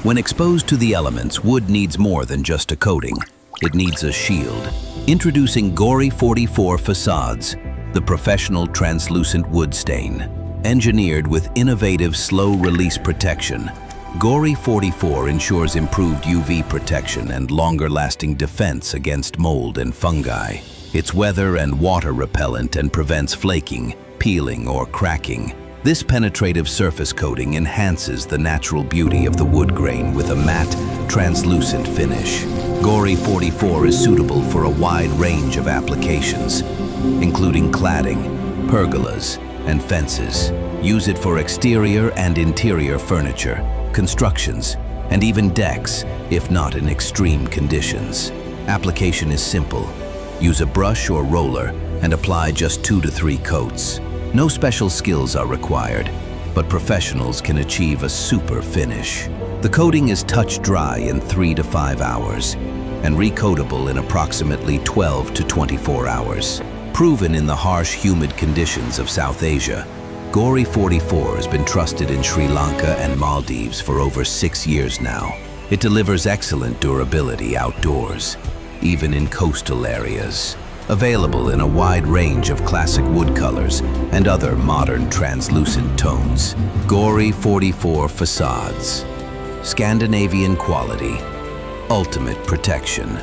When exposed to the elements, wood needs more than just a coating. It needs a shield. Introducing GORI 44 Facades, the professional translucent wood stain. Engineered with innovative slow-release protection, GORI 44 ensures improved UV protection and longer-lasting defense against mold and fungi. It's weather and water repellent and prevents flaking, peeling, or cracking. This penetrative surface coating enhances the natural beauty of the wood grain with a matte, translucent finish. GORI 44 is suitable for a wide range of applications, including cladding, pergolas, and fences. Use it for exterior and interior furniture, constructions, and even decks, if not in extreme conditions. Application is simple. Use a brush or roller and apply just 2 to 3 coats. No special skills are required, but professionals can achieve a super finish. The coating is touch dry in 3 to 5 hours and recoatable in approximately 12 to 24 hours. Proven in the harsh, humid conditions of South Asia, GORI 44 has been trusted in Sri Lanka and Maldives for over 6 years now. It delivers excellent durability outdoors, even in coastal areas. Available in a wide range of classic wood colors and other modern translucent tones. GORI 44 Facades. Scandinavian quality. Ultimate protection.